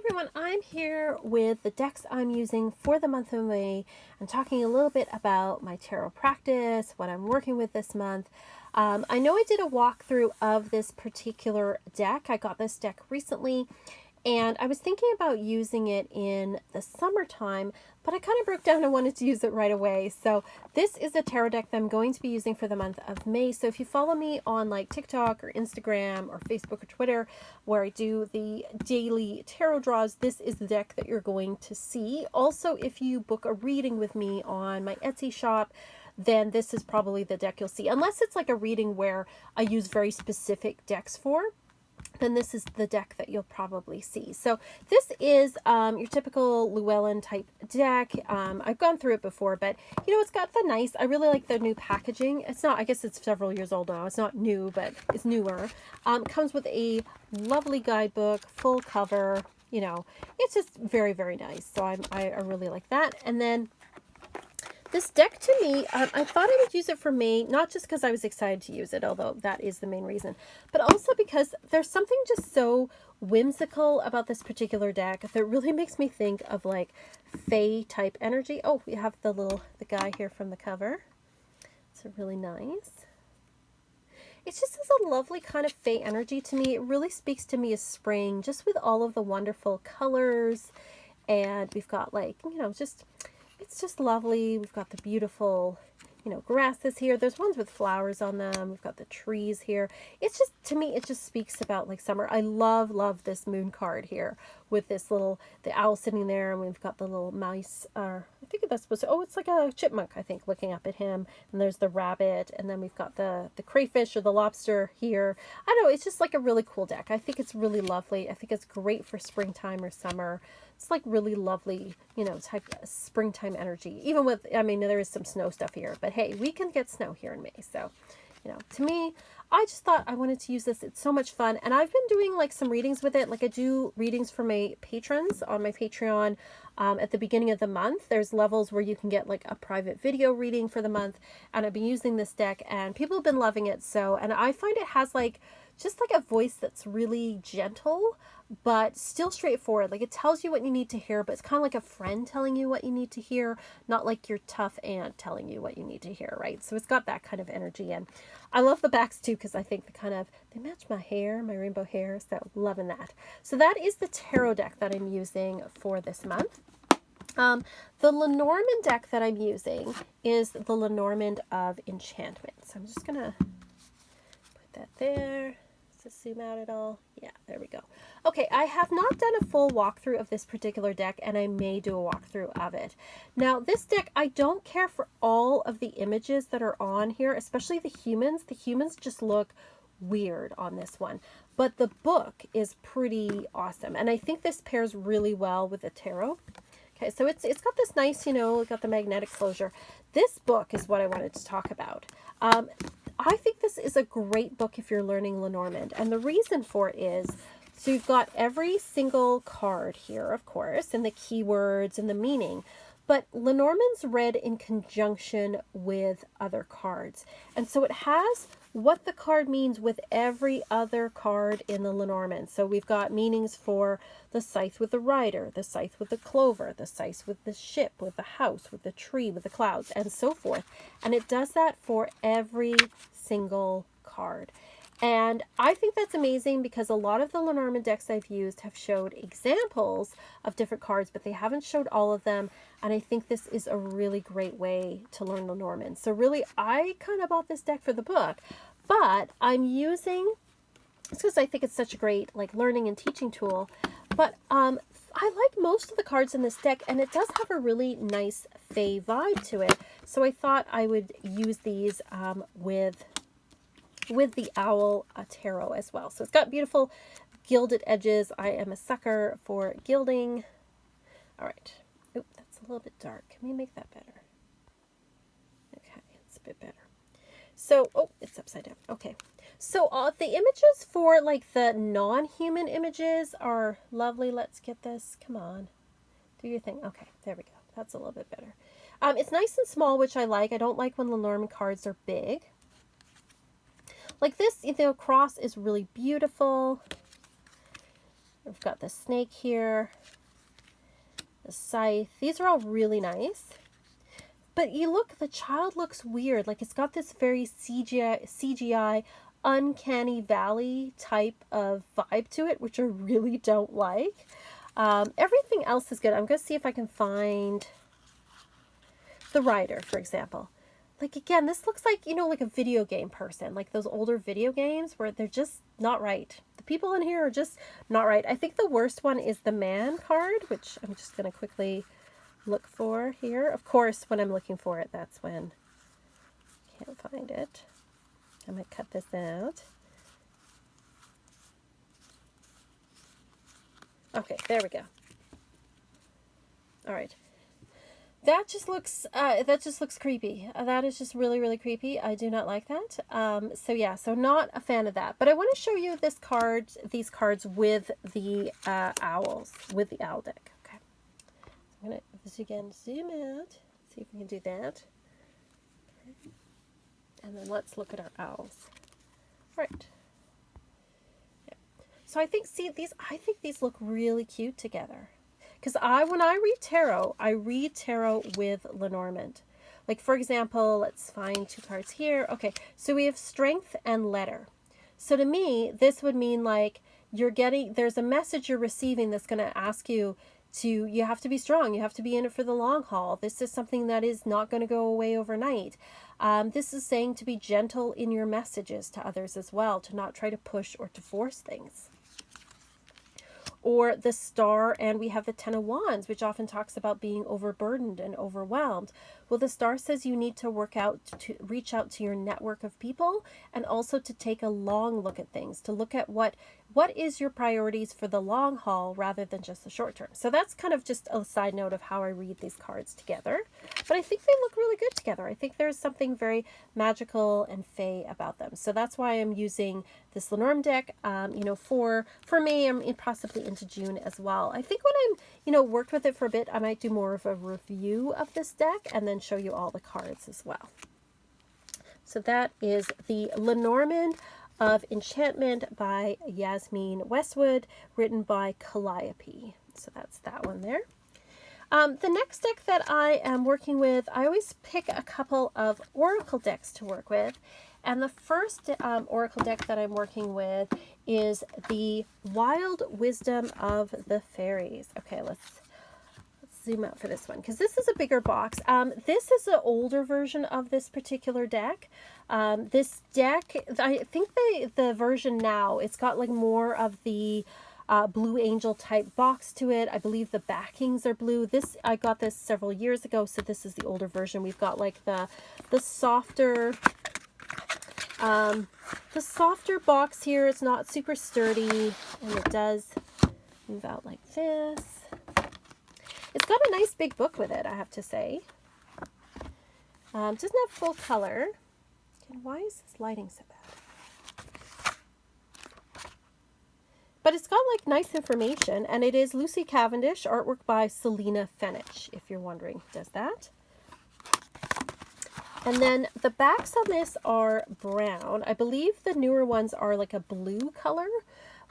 everyone, I'm here with the decks I'm using for the month of May and talking a little bit about my tarot practice, what I'm working with this month. I know I did a walkthrough of this particular deck. I got this deck recently and I was thinking about using it in the summertime, but I kind of broke down and wanted to use it right away. So this is a tarot deck that I'm going to be using for the month of May. So if you follow me on like TikTok or Instagram or Facebook or Twitter, where I do the daily tarot draws, this is the deck that you're going to see. Also, if you book a reading with me on my Etsy shop, then this is probably the deck you'll see. Unless it's like a reading where I use very specific decks for, then this is the deck that you'll probably see. So this is your typical Llewellyn type deck. I've gone through it before, but you know, it's got the nice, I really like the new packaging. It's not, I guess it's several years old now. It's not new, but it's newer. Comes with a lovely guidebook, full cover, you know, it's just very, very nice. So I really like that. And then this deck to me, I thought I would use it for May, not just because I was excited to use it, although that is the main reason, but also because there's something just so whimsical about this particular deck that really makes me think of like Fae type energy. Oh, we have the guy here from the cover. It's really nice. It just has a lovely kind of Fae energy to me. It really speaks to me as spring, just with all of the wonderful colors. And we've got like, you know, just... it's just lovely. We've got the beautiful, you know, grasses here. There's ones with flowers on them. We've got the trees here. It's just, to me, it just speaks about like summer. I love this moon card here with this little, the owl sitting there, and we've got the little mice, I think that's supposed to, oh, it's like a chipmunk, I think, looking up at him. And there's the rabbit, and then we've got the crayfish or the lobster here. I don't know, it's just like a really cool deck. I think it's really lovely. I think it's great for springtime or summer. It's like really lovely, you know, type of springtime energy. Even with, I mean, there is some snow stuff here, but hey, we can get snow here in May. So, you know, to me, I just thought I wanted to use this. It's so much fun. And I've been doing like some readings with it. Like I do readings for my patrons on my Patreon at the beginning of the month. There's levels where you can get like a private video reading for the month. And I've been using this deck and people have been loving it. So, and I find it has like, just like a voice that's really gentle, but still straightforward. Like it tells you what you need to hear, but it's kind of like a friend telling you what you need to hear, not like your tough aunt telling you what you need to hear, right? So it's got that kind of energy. And I love the backs too, because I think they match my hair, my rainbow hair. So loving that. So that is the tarot deck that I'm using for this month. The Lenormand deck that I'm using is the Lenormand of Enchantment. So I'm just going to put that there. Let's zoom out at all. Yeah, there we go. Okay, I have not done a full walkthrough of this particular deck, and I may do a walkthrough of it. Now, this deck, I don't care for all of the images that are on here, especially the humans. The humans just look weird on this one, but the book is pretty awesome, and I think this pairs really well with the tarot. Okay, so it's got this nice, you know, got the magnetic closure. This book is what I wanted to talk about. I think this is a great book if you're learning Lenormand. And the reason for it is, so you've got every single card here, of course, and the keywords and the meaning. But Lenormand's read in conjunction with other cards. And so it has what the card means with every other card in the Lenormand. So we've got meanings for the scythe with the rider, the scythe with the clover, the scythe with the ship, with the house, with the tree, with the clouds, and so forth. And it does that for every single card. And I think that's amazing because a lot of the Lenormand decks I've used have showed examples of different cards, but they haven't showed all of them. And I think this is a really great way to learn Lenormand. So really, I kind of bought this deck for the book, but I'm using, it's because I think it's such a great like learning and teaching tool. But I like most of the cards in this deck, and it does have a really nice Fae vibe to it. So I thought I would use these with the Owl Tarot as well. So it's got beautiful gilded edges. I am a sucker for gilding. All right. Oop, that's a little bit dark. Can we make that better? Okay, it's a bit better. So, oh, it's upside down. Okay. So the images for like the non-human images are lovely. Let's get this. Come on. Do your thing. Okay, there we go. That's a little bit better. It's nice and small, which I like. I don't like when Lenormand cards are big. Like this, you know, cross is really beautiful. We've got the snake here, the scythe. These are all really nice. But you look, the child looks weird. Like it's got this very CGI uncanny valley type of vibe to it, which I really don't like. Everything else is good. I'm going to see if I can find the rider, for example. Like, again, this looks like, you know, like a video game person, like those older video games where they're just not right. The people in here are just not right. I think the worst one is the man card, which I'm just going to quickly look for here. Of course, when I'm looking for it, that's when I can't find it. I'm going to cut this out. Okay, there we go. All right. That just looks creepy. That is just really, really creepy. I do not like that. So yeah, so not a fan of that. But I want to show you these cards with the owls, with the owl deck. Okay. I'm going to, again, zoom out, see if we can do that. Okay. And then let's look at our owls. All right. Yeah. So I think these look really cute together. Because when I read tarot with Lenormand. Like, for example, let's find two cards here. Okay, so we have strength and letter. So to me, this would mean like there's a message you're receiving that's going to ask you have to be strong. You have to be in it for the long haul. This is something that is not going to go away overnight. This is saying to be gentle in your messages to others as well, to not try to push or to force things. Or the star, and we have the Ten of Wands, which often talks about being overburdened and overwhelmed. Well, the star says you need to reach out to your network of people, and also to take a long look at things, to look at what is your priorities for the long haul rather than just the short term. So that's kind of just a side note of how I read these cards together. But I think they look really good together. I think there's something very magical and fey about them. So that's why I'm using this Lenormand deck. You know, for me, I'm possibly into June as well. I think when I'm, you know, worked with it for a bit, I might do more of a review of this deck and then show you all the cards as well. So that is the Lenormand of Enchantment by Yasmin Westwood, written by Calliope. So that's that one there. The next deck that I am working with, I always pick a couple of oracle decks to work with. And the first oracle deck that I'm working with is the Wild Wisdom of the Fairies. Okay, let's zoom out for this one, because this is a bigger box. This is an older version of this particular deck. This deck, I think the version now, it's got like more of the Blue Angel type box to it. I believe the backings are blue. I got this several years ago, so this is the older version. We've got like the softer box here. It's not super sturdy, and it does move out like this. It's got a nice big book with it, I have to say. Doesn't have full color. And why is this lighting so bad? But it's got like nice information, and it is Lucy Cavendish, artwork by Selena Fenich, if you're wondering who does that. And then the backs on this are brown. I believe the newer ones are like a blue color,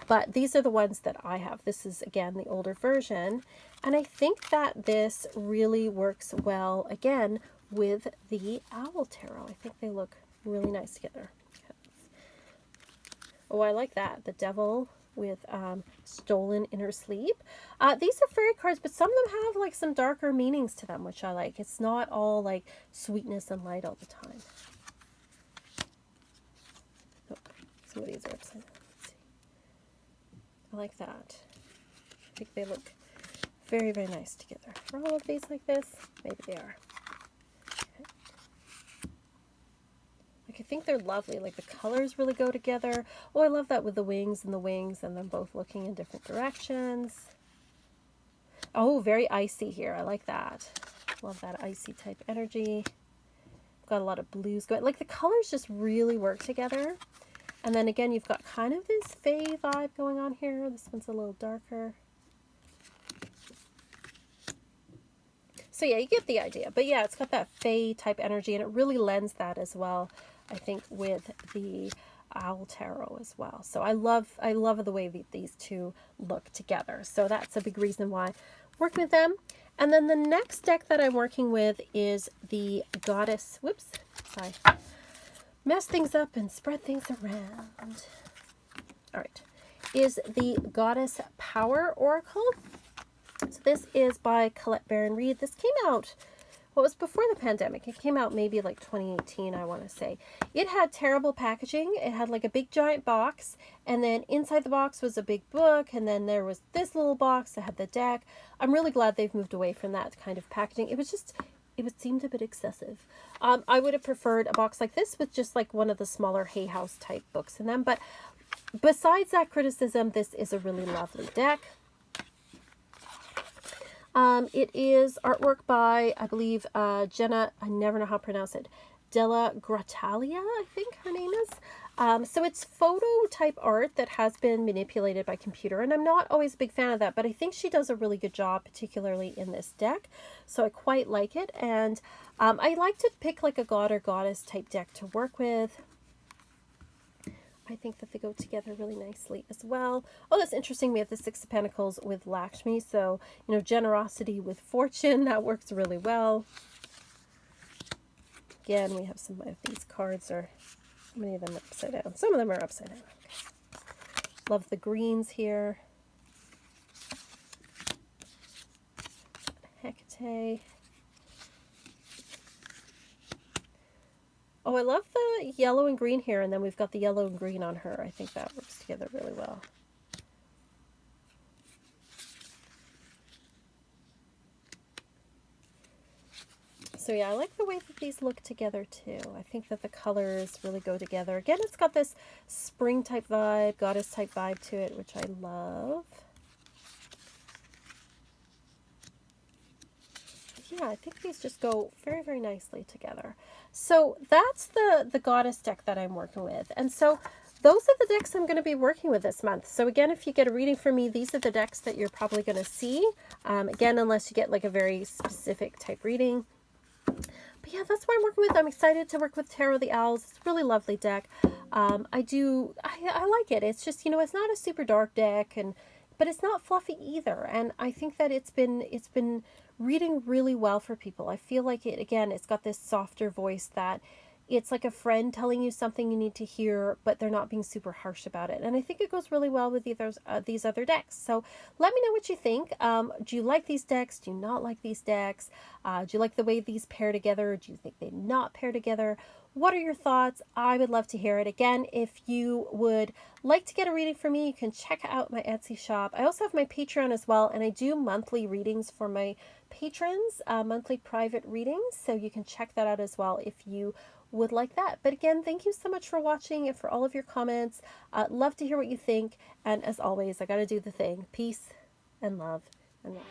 but these are the ones that I have. This is, again, the older version. And I think that this really works well, again, with the Owl Tarot. I think they look really nice together. Oh, I like that. The Devil with Stolen in Her Sleep. These are fairy cards, but some of them have like some darker meanings to them, which I like. It's not all like sweetness and light all the time. Oh, some of these are upside down. Let's see. I like that. I think they look very, very nice together. Are all of these like this? Maybe they are. Okay. Like, I think they're lovely. Like, the colors really go together. Oh, I love that with the wings and them both looking in different directions. Oh, very icy here. I like that. Love that icy type energy. Got a lot of blues going. Like, the colors just really work together. And then again, you've got kind of this fey vibe going on here. This one's a little darker. So yeah, you get the idea. But yeah, it's got that fey type energy, and it really lends that as well, I think, with the Owl Tarot as well. So I love the way that these two look together. So that's a big reason why I'm working with them. And then the next deck that I'm working with is the Goddess, whoops, sorry, mess things up and spread things around. All right, is the Goddess Power Oracle. So this is by Colette Baron Reid. This came out, well, it was before the pandemic. It came out maybe like 2018, I want to say. It had terrible packaging. It had like a big giant box, and then inside the box was a big book, and then there was this little box that had the deck. I'm really glad they've moved away from that kind of packaging. It seemed a bit excessive. I would have preferred a box like this with just like one of the smaller Hay House type books in them. But besides that criticism, this is a really lovely deck. It is artwork by, I believe, Jenna, I never know how to pronounce it, Della Grottalia, I think her name is. So it's photo type art that has been manipulated by computer, and I'm not always a big fan of that, but I think she does a really good job, particularly in this deck. So I quite like it, and I like to pick like a god or goddess type deck to work with. I think that they go together really nicely as well. Oh, that's interesting. We have the Six of Pentacles with Lakshmi. So, you know, generosity with fortune. That works really well. Again, we have some of these cards are, how many of them are upside down? Some of them are upside down. Okay. Love the greens here. Hecate. Oh, I love the yellow and green here, and then we've got the yellow and green on her. I think that works together really well. So yeah, I like the way that these look together too. I think that the colors really go together. Again, it's got this spring type vibe, goddess type vibe to it, which I love. Yeah, I think these just go very, very nicely together. So that's the goddess deck that I'm working with. And so those are the decks I'm going to be working with this month. So again, if you get a reading from me, these are the decks that you're probably going to see. Again, unless you get like a very specific type reading. But yeah, that's what I'm working with. I'm excited to work with Tarot the Owls. It's a really lovely deck. I like it. It's just, you know, it's not a super dark deck, but it's not fluffy either. And I think that it's been reading really well for people. I feel like it's got this softer voice that it's like a friend telling you something you need to hear, but they're not being super harsh about it. And I think it goes really well with these other decks. So let me know what you think. Do you like these decks? Do you not like these decks? Do you like the way these pair together? Do you think they not pair together? What are your thoughts? I would love to hear it. Again, if you would like to get a reading from me, you can check out my Etsy shop. I also have my Patreon as well, and I do monthly readings for my patrons, monthly private readings. So you can check that out as well if you would like that. But again, thank you so much for watching and for all of your comments. Love to hear what you think. And as always, I got to do the thing. Peace and love and love.